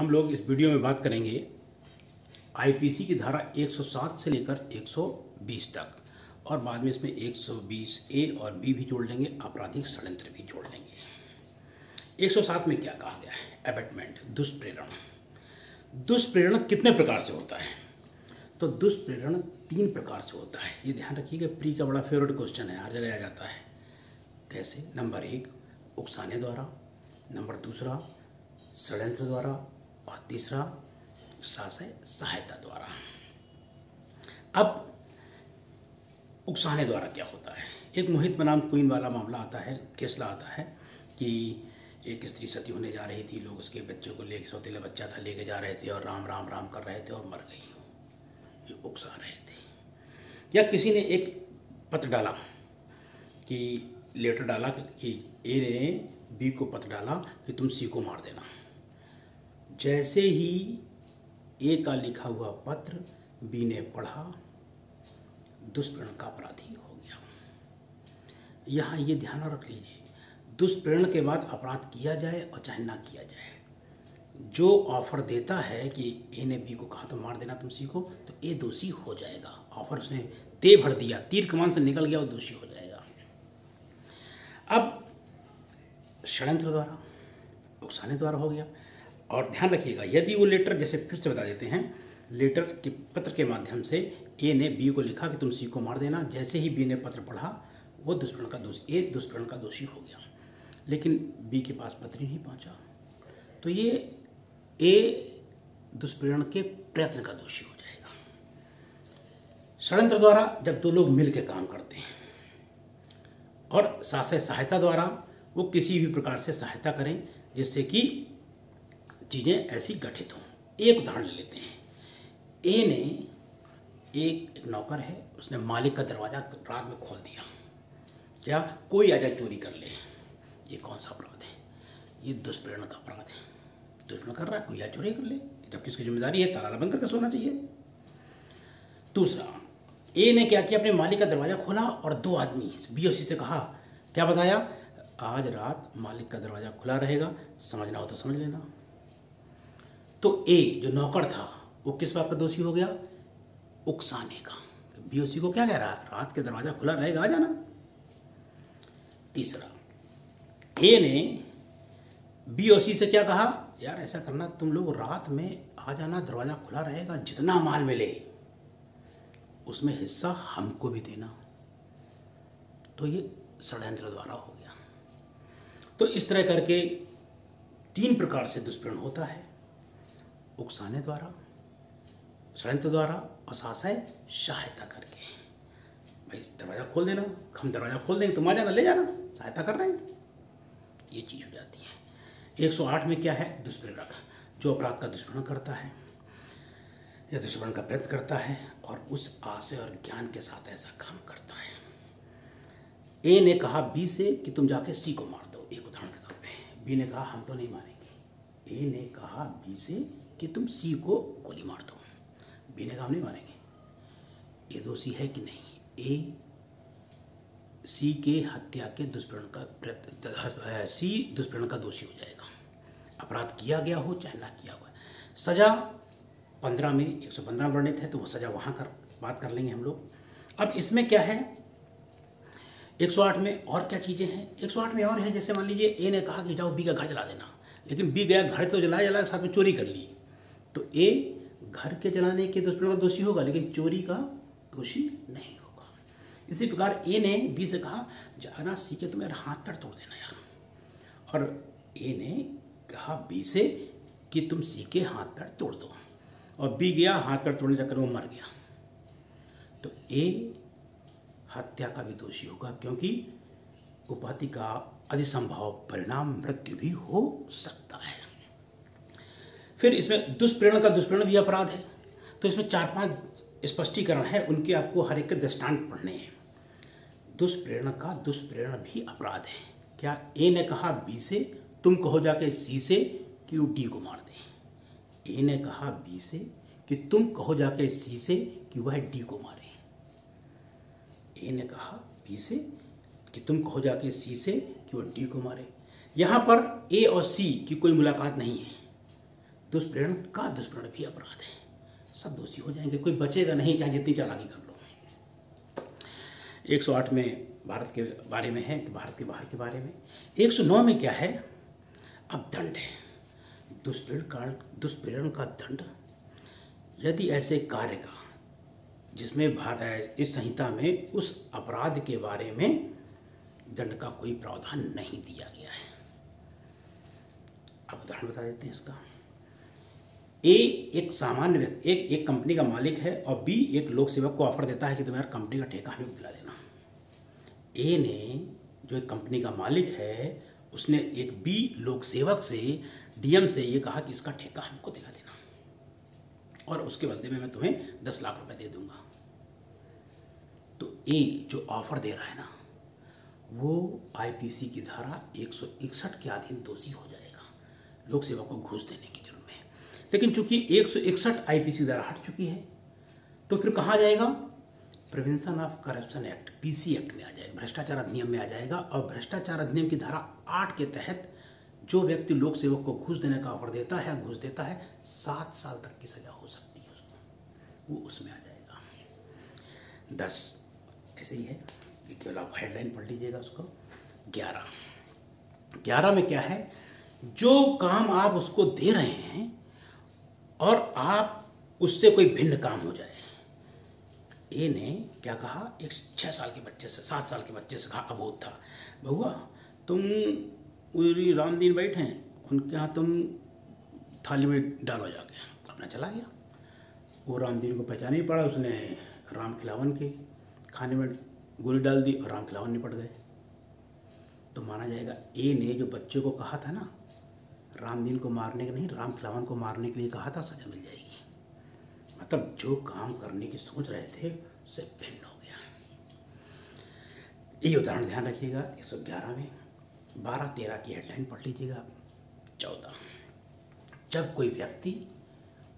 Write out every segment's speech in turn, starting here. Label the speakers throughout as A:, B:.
A: हम लोग इस वीडियो में बात करेंगे आईपीसी की धारा 107 से लेकर 120 तक और बाद में इसमें 120 ए और बी भी जोड़ लेंगे, आपराधिक षड्यंत्र भी जोड़ लेंगे। 107 में क्या कहा गया है? अबेटमेंट, दुष्प्रेरण। दुष्प्रेरण कितने प्रकार से होता है? तो दुष्प्रेरण 3 प्रकार से होता है। ये ध्यान रखिएगा, प्री का बड़ा फेवरेट क्वेश्चन है, हर जगह आ जाता है। कैसे? नंबर 1 उकसाने द्वारा, नंबर 2 षड्यंत्र द्वारा और तीसरा सहायता द्वारा। अब उकसाने द्वारा क्या होता है? एक मोहित बनाम क्वीन वाला मामला आता है, केसला आता है कि एक स्त्री सती होने जा रही थी, लोग उसके बच्चे को लेके, सौतेला बच्चा था, लेके जा रहे थे और राम राम राम कर रहे थे और मर गई। ये उकसा रहे थे। या किसी ने एक पत्र डाला कि लेटर डाला कि ए ने बी को पत्र डाला कि तुम सी को मार देना। जैसे ही ए का लिखा हुआ पत्र बी ने पढ़ा, दुष्प्रेरण का अपराधी हो गया। यहां ये ध्यान रख लीजिए, दुष्प्रेरण के बाद अपराध किया जाए और चाहे ना किया जाए, जो ऑफर देता है कि ए ने बी को कहा तो मार देना तुम सी को, तो ए दोषी हो जाएगा। ऑफर उसने दे भर दिया, तीर कमान से निकल गया, वो दोषी हो जाएगा। अब षड्यंत्र द्वारा, उकसाने द्वारा हो गया। और ध्यान रखिएगा, यदि वो लेटर, जैसे फिर से बता देते हैं, लेटर के पत्र के माध्यम से ए ने बी को लिखा कि तुम सी को मार देना, जैसे ही बी ने पत्र पढ़ा, वो दुष्प्रेरण का दोषी, ए दुष्प्रेरण का दोषी हो गया। लेकिन बी के पास पत्र ही नहीं पहुंचा, तो ये ए दुष्प्रेरण के प्रयत्न का दोषी हो जाएगा। षड्यंत्र द्वारा जब 2 लोग मिलकर काम करते हैं, और सहायता द्वारा वो किसी भी प्रकार से सहायता करें जिससे कि चीजें ऐसी घटित हों। एक उदाहरण ले लेते हैं। ए ने एक नौकर है, उसने मालिक का दरवाजा रात में खोल दिया। क्या? कोई आ जाए चोरी कर ले। ये कौन सा अपराध है? ये दुष्प्रेरण का अपराध है। दुष्प्रेरण कर रहा है, कोई आ चोरी कर ले, जबकि उसकी जिम्मेदारी है ताला बंद करके सोना चाहिए। दूसरा, ए ने क्या किया? अपने मालिक का दरवाजा खोला और 2 आदमी बी और सी से कहा, क्या बताया? आज रात मालिक का दरवाजा खुला रहेगा, समझना हो तो समझ लेना। तो ए जो नौकर था वो किस बात का दोषी हो गया? उकसाने का। बी और सी को क्या कह रहा है? रात के दरवाजा खुला रहेगा, आ जाना। तीसरा, ए ने बी और सी से क्या कहा? यार ऐसा करना, तुम लोग रात में आ जाना, दरवाजा खुला रहेगा, जितना माल मिले उसमें हिस्सा हमको भी देना। तो ये षड्यंत्र द्वारा हो गया। तो इस तरह करके 3 प्रकार से दुष्प्रेरण होता है, उकसाने द्वारा, षड्यंत्र द्वारा और सहायता करके। भाई दरवाजा खोल देना, हम दरवाजा खोल देंगे, तुम आ जाना, ले जाना, सहायता कर रहे हैं, ये चीज हो जाती है। 108 में क्या है? दुष्प्रेरक, जो अपराध का दुष्प्रेरण करता है या दुष्प्रेरण का प्रयत्न करता है और उस आशय और ज्ञान के साथ ऐसा काम करता है। ए ने कहा बी से कि तुम जाके सी को मार दो, एक उदाहरण के तौर पे। बी ने कहा हम तो नहीं मारेंगे। ए ने कहा बी से कि तुम सी को गोली मार दो। बी ने कहा हम नहीं मारेंगे। ए दोषी है कि नहीं? ए सी के हत्या के दुष्प्रेरण का सी दुष्प्रेरण का दोषी हो जाएगा। अपराध किया गया हो चाहे ना किया हुआ। सजा 15 में 115 वर्णित है, तो वो सजा वहां कर बात कर लेंगे हम लोग। अब इसमें क्या है? 108 में और क्या चीजें हैं? 108 में और है, जैसे मान लीजिए ए ने कहा कि जाओ बी का घर जला देना, लेकिन बी गया, घर तो जलाया साथ में चोरी कर ली, तो ए घर के जलाने के दुष्प्रेरण का दोषी होगा, लेकिन चोरी का दोषी नहीं होगा। इसी प्रकार ए ने बी से कहा जाना सी के, तुम यार हाथ पैर तोड़ देना यार, और ए ने कहा बी से कि तुम सी के हाथ पैर तोड़ दो, और बी गया, हाथ पैर तोड़ने चक्कर में मर गया, तो ए हत्या का भी दोषी होगा, क्योंकि उपाधि का अधिसंभव परिणाम मृत्यु भी हो सकता है। फिर इसमें दुष्प्रेरण का दुष्प्रेरण भी अपराध है, तो इसमें 4-5 स्पष्टीकरण है, उनके आपको हर एक के दृष्टांत पढ़ने हैं। दुष्प्रेरण का दुष्प्रेरण भी अपराध है। क्या? ए ने कहा बी से तुम कहो जाके सी से कि वो डी को मार दे। ए ने कहा बी से कि तुम कहो जाके सी से कि वह डी को मारे। ए ने कहा बी से कि तुम कहो जाके सी से कि वो डी को मारे। यहां पर ए और सी की कोई मुलाकात नहीं है, दुष्प्रेरण का दुष्प्रेरण भी अपराध है, सब दोषी हो जाएंगे, कोई बचेगा नहीं, चाहे जितनी चालाकी कर लो। 108 में भारत के बारे में है कि भारत के बाहर के बारे में। 109 में क्या है, अब दंड है। दुष्प्रेरण का दंड, यदि ऐसे कार्य का जिसमें इस संहिता में उस अपराध के बारे में दंड का कोई प्रावधान नहीं दिया गया है। अब उदाहरण बता देते हैं इसका। ए एक सामान्य व्यक्ति, एक कंपनी का मालिक है और बी एक लोक सेवक को ऑफर देता है कि तुम यार कंपनी का ठेका हमें दिला देना। ए ने, जो एक कंपनी का मालिक है, उसने एक बी लोक सेवक से, डीएम से ये कहा कि इसका ठेका हमको दिला देना और उसके बदले में मैं तुम्हें 10 लाख रुपए दे दूंगा। तो ए जो ऑफर दे रहा है ना, वो आईपीसी की धारा 161 के अधीन दोषी हो जाएगा, लोक सेवक को घूस देने की जुर्म में। लेकिन चूंकि 161 आईपीसी धारा हट चुकी है, तो फिर कहाँ जाएगा, prevention of corruption act, PC act में आ जाएगा, भ्रष्टाचार अधिनियम में आ जाएगा। और भ्रष्टाचार अधिनियम की धारा 8 के तहत जो व्यक्ति लोक सेवक को घूस देने का ऑफर देता है, घूस देता है, 7 साल तक की सजा हो सकती है उसको, वो उसमें आ जाएगा। 10 ऐसे ही है, केवल आप हेडलाइन पढ़ लीजिएगा उसको। 11 में क्या है, जो काम आप उसको दे रहे हैं और आप उससे कोई भिन्न काम हो जाए। ए ने क्या कहा, एक 6 साल के बच्चे से, 7 साल के बच्चे से कहा, अबोध था, बहुआ तुम उरी रामदीन बैठे हैं, उनके यहाँ तुम थाली में डालो जाके, अपना चला गया। वो रामदीन को पहचान नहीं पड़ा, उसने राम खिलावन के खाने में गोली डाल दी और राम खिलावन निपट गए। तो माना जाएगा ए ने जो बच्चे को कहा था ना, रामदीन को मारने के नहीं, राम खिलावन को मारने के लिए कहा था, सजा मिल जाएगी। मतलब जो काम करने की सोच रहे थे उससे भिन्न हो गया। ये उदाहरण ध्यान रखिएगा 111 में। 12-13 की हेडलाइन पढ़ लीजिएगा। 14, जब कोई व्यक्ति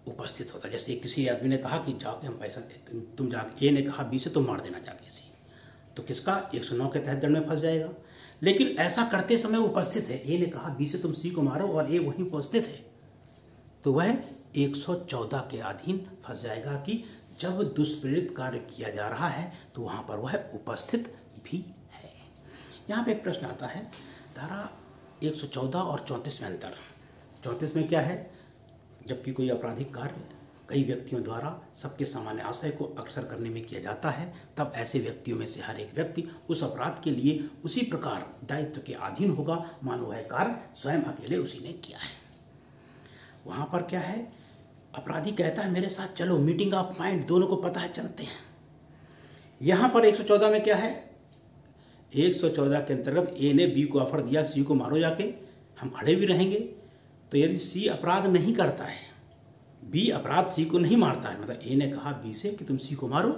A: उपस्थित होता, जैसे किसी आदमी ने कहा कि जाके हम पैसा, तुम जाके, ए ने कहा बी से तुम मार देना जाके सी, तो किसका 109 के तहत दंड में फंस जाएगा। लेकिन ऐसा करते समय उपस्थित है, ए ने कहा बी से तुम सी को मारो और ए वहीं उपस्थित है, तो वह 114 के अधीन फंस जाएगा कि जब दुष्प्रेरित कार्य किया जा रहा है तो वहां पर वह उपस्थित भी है। यहाँ पे एक प्रश्न आता है, धारा 114 और 34 में अंतर। 34 में क्या है, जबकि कोई आपराधिक कार्य कई व्यक्तियों द्वारा सबके सामान्य आशय को अक्सर करने में किया जाता है, तब ऐसे व्यक्तियों में से हर एक व्यक्ति उस अपराध के लिए उसी प्रकार दायित्व के अधीन होगा मानो वह कार्य स्वयं अकेले उसी ने किया है। वहां पर क्या है, अपराधी कहता है मेरे साथ चलो, मीटिंग ऑफ माइंड, दोनों को पता है चलते हैं। यहां पर 114 में क्या है, 114 के अंतर्गत ए ने बी को ऑफर दिया, सी को मारो जाके, हम खड़े भी रहेंगे। तो यदि सी अपराध नहीं करता है, बी अपराध सी को नहीं मारता है, मतलब ए ने कहा बी से कि तुम सी को मारो,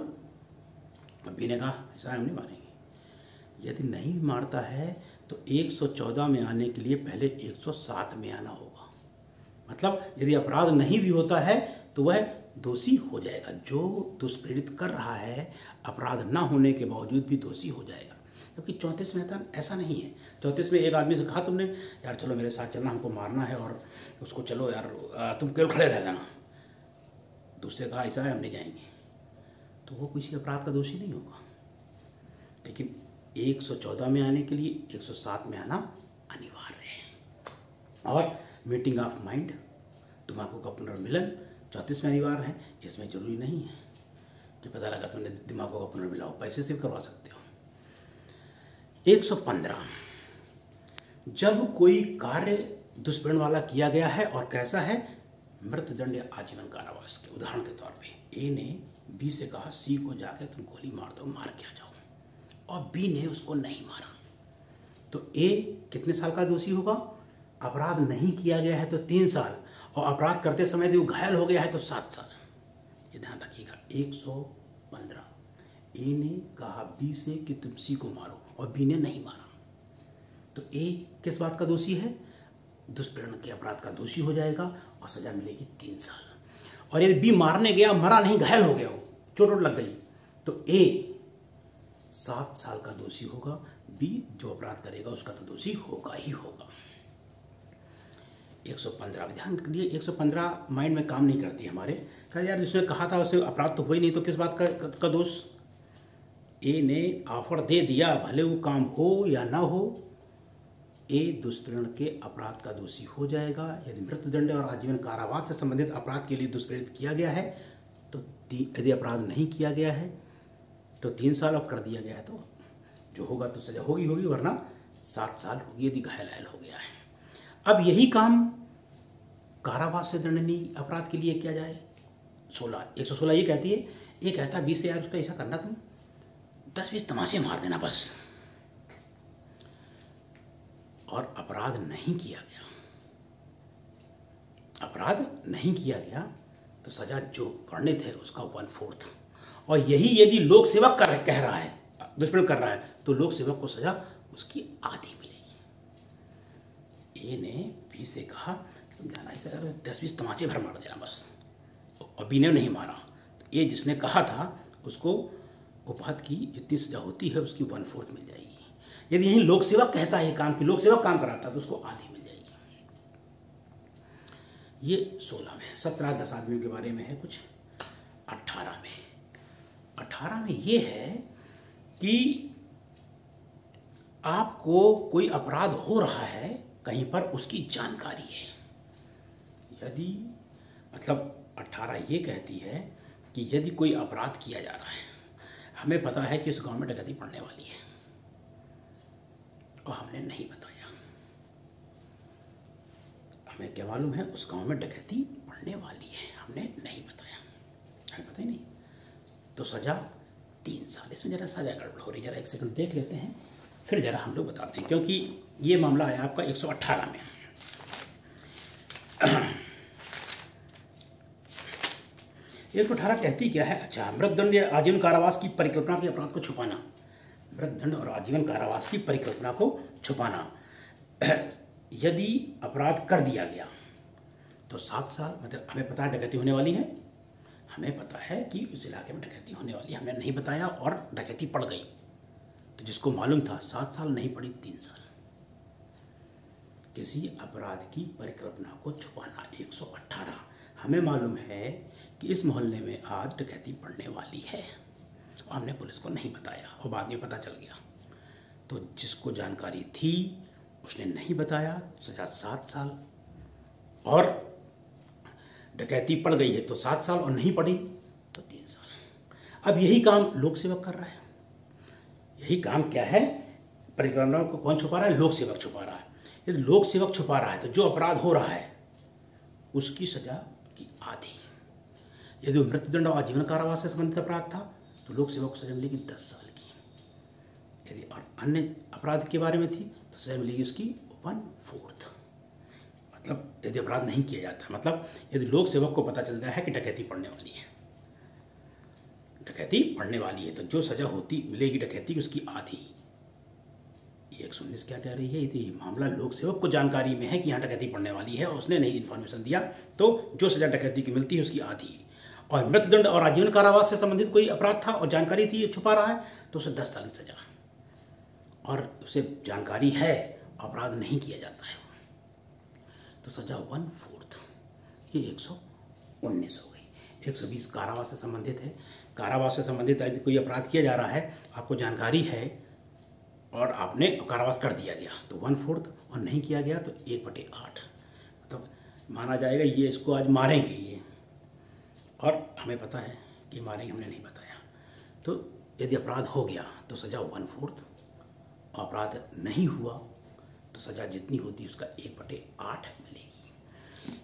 A: और बी ने कहा ऐसा हम नहीं मारेंगे। यदि नहीं मारता है तो 114 में आने के लिए पहले 107 में आना होगा। मतलब यदि अपराध नहीं भी होता है तो वह दोषी हो जाएगा। जो दुष्प्रेरित कर रहा है अपराध ना होने के बावजूद भी दोषी हो जाएगा। क्योंकि 34 में ऐसा नहीं है। 34 में एक आदमी से कहा तुमने यार चलो मेरे साथ चलना, हमको मारना है, और उसको चलो यार तुम केवल खड़े रह जाना, दूसरे कहा ऐसा है हम नहीं जाएंगे, तो वो किसी अपराध का दोषी नहीं होगा। लेकिन 114 में आने के लिए 107 में आना अनिवार्य है। और मीटिंग ऑफ माइंड, दिमागों का पुनर्मिलन 34 में अनिवार्य है। इसमें जरूरी नहीं है कि पता लगा तुमने दिमागों का पुनर्मिलान, पैसे से करवा सकते हो। 115, जब कोई कार्य दुष्प्रेरण वाला किया गया है और कैसा है, मृत्युदंड या आजीवन कारावास के। उदाहरण के तौर पे ए ने बी से कहा सी को जाके तुम गोली मार दो, मार के आ जाओ, और बी ने उसको नहीं मारा, तो ए कितने साल का दोषी होगा, अपराध नहीं किया गया है तो 3 साल, और अपराध करते समय यदि वो घायल हो गया है तो 7 साल। ये ध्यान रखिएगा। 115, ए ने कहा बी से कि तुम सी को मारो और बी ने नहीं मारा, तो ए किस बात का दोषी है, दुष्प्रेरण के अपराध का दोषी हो जाएगा और सजा मिलेगी 3 साल। और यदि बी मारने गया, मरा नहीं, घायल हो गया, हो चोट वोट लग गई, तो ए 7 साल का दोषी होगा, बी जो अपराध करेगा उसका तो दोषी होगा ही होगा। 115 ध्यान करिए, 115 माइंड में काम नहीं करती हमारे। कहा यार जिसने कहा था उसे अपराध तो हुआ ही नहीं, तो किस बात का दोष। ए ने ऑफर दे दिया, भले वो काम हो या ना हो, ए दुष्प्रेरण के अपराध का दोषी हो जाएगा। यदि मृत्युदंड और आजीवन कारावास से संबंधित अपराध के लिए दुष्प्रेरित किया गया है तो यदि अपराध नहीं किया गया है तो 3 साल, और कर दिया गया है तो जो होगा तो सजा होगी, वरना 7 साल होगी यदि घायल हो गया है। अब यही काम कारावास से दंडनीय अपराध के लिए किया जाए। 116 ये कहती है, ये कहता 20 से यार उसका ऐसा करना, तुम 10-20 तमाचे मार देना बस, और अपराध नहीं किया गया तो सजा जो वर्णित है उसका 1/4। और यही यदि लोक सेवक कह रहा है, दुष्प्रेरण कर रहा है, तो लोक सेवक को सजा उसकी आधी मिलेगी। ए ने बी से कहा तुम जाना ऐसा 10-20 तमाचे भर मार देना बस, और बी ने नहीं मारा, तो ए जिसने कहा था उसको उपहत की जितनी सजा होती है उसकी 1/4 मिल जाएगी। यदि यही लोक सेवक कहता है काम की, लोक सेवक काम कराता तो उसको आधी मिल जाएगी। ये 16 में। 17-10 आदमियों के बारे में है कुछ। 18 में ये है कि आपको कोई अपराध हो रहा है कहीं पर, उसकी जानकारी है। यदि मतलब 18 ये कहती है कि यदि कोई अपराध किया जा रहा है, हमें पता है कि इस गांव में डकैती पड़ने वाली है और हमने नहीं बताया, हमें क्या मालूम है उस गांव में डकैती पड़ने वाली है, हमने नहीं बताया, हमें पता ही नहीं, तो सजा 3 साल। इसमें जरा सजा गड़बड़ हो रही, जरा 1 सेकंड देख लेते हैं, फिर जरा हम लोग बताते हैं, क्योंकि ये मामला आया आपका 118 में। 118 कहती क्या है? अच्छा, मृत्युदंड या आजीवन कारावास की परिकल्पना के अपराध को छुपाना। मृत्युदंड और आजीवन कारावास की परिकल्पना को छुपाना। यदि अपराध कर दिया गया तो 7 साल, मतलब हमें पता है डकैती होने वाली है, हमें पता है कि उस इलाके में डकैती होने वाली है, हमने नहीं बताया और डकैती पड़ गई, तो जिसको मालूम था 7 साल नहीं पड़ी 3 साल। किसी अपराध की परिकल्पना को छुपाना 118। हमें मालूम है कि इस मोहल्ले में आज डकैती पड़ने वाली है और हमने पुलिस को नहीं बताया और बाद में पता चल गया, तो जिसको जानकारी थी उसने नहीं बताया, सजा 7 साल, और डकैती पड़ गई है तो 7 साल, और नहीं पड़ी तो 3 साल। अब यही काम लोक सेवक कर रहा है। यही काम क्या है? परिकल्पना को कौन छुपा रहा है? लोक सेवक छुपा रहा है। यदि लोक सेवक छुपा रहा है तो जो अपराध हो रहा है उसकी सजा की आधी। यदि मृत्युदंड और आजीवन कारावास से संबंधित अपराध था तो लोक सेवक को सजा मिलेगी 10 साल की। यदि और अन्य अपराध के बारे में थी तो सजा मिलेगी उसकी 1/4। मतलब यदि अपराध नहीं किया जाता, मतलब यदि लोक सेवक को पता चलता है कि डकैती पड़ने वाली है, डकैती पड़ने वाली है, तो जो सजा होती मिलेगी डकैती की उसकी आधी। 119 क्या कह रही है? यदि मामला लोक सेवक को जानकारी में है कि यहाँ डकैती पड़ने वाली है और उसने नहीं इन्फॉर्मेशन दिया तो जो सजा डकैती की मिलती है उसकी आधी। और मृत्युदंड और आजीवन कारावास से संबंधित कोई अपराध था और जानकारी थी, ये छुपा रहा है, तो उसे 10 साल की सजा, और उसे जानकारी है अपराध नहीं किया जाता है तो सजा 1/4। ये 119 हो गई। 120 कारावास से संबंधित है। कारावास से संबंधित यदि कोई अपराध किया जा रहा है, आपको जानकारी है और आपने कारावास कर दिया गया तो 1/4, और नहीं किया गया तो 1/8। मतलब माना जाएगा ये इसको आज मारेंगे ये, और हमें पता है कि मारेंगे, हमने नहीं बताया, तो यदि अपराध हो गया तो सजा 1/4, और अपराध नहीं हुआ तो सजा जितनी होती उसका 1/8 मिलेगी।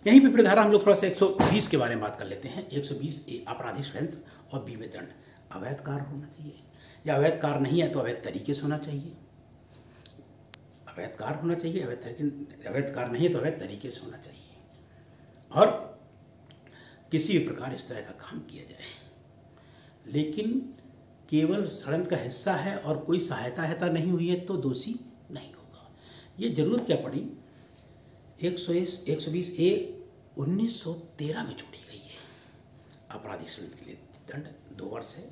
A: यहीं पे फिर धारा हम लोग थोड़ा सा 120 के बारे में बात कर लेते हैं। 120 आपराधिक षड्यंत्र और बी में दंड। अवैध कार्य होना चाहिए, या अवैध कार्य नहीं है तो अवैध तरीके से होना चाहिए। अवैध कार्य होना चाहिए, अवैध कार्य नहीं है तो अवैध तरीके से होना चाहिए, और किसी भी प्रकार इस तरह का काम किया जाए। लेकिन केवल षड्यंत्र का हिस्सा है और कोई सहायता नहीं हुई है तो दोषी नहीं होगा। ये जरूरत क्या पड़ी? 120A 1913 में जोड़ी गई है। आपराधिक षड्यंत्र के लिए दंड 2 वर्ष है।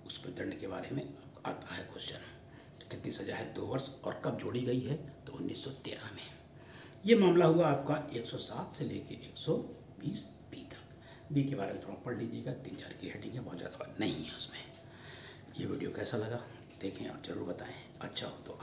A: उस पर दंड के बारे में आता है क्वेश्चन, कितनी सजा है? 2 वर्ष। और कब जोड़ी गई है? तो 1913 में। ये मामला हुआ आपका 107 से लेके 120 बी तक। बी के बारे में थोड़ा पढ़ लीजिएगा, 3-4 की हेडिंग है, बहुत ज़्यादा नहीं है उसमें। ये वीडियो कैसा लगा देखें और ज़रूर बताएं, अच्छा हो तो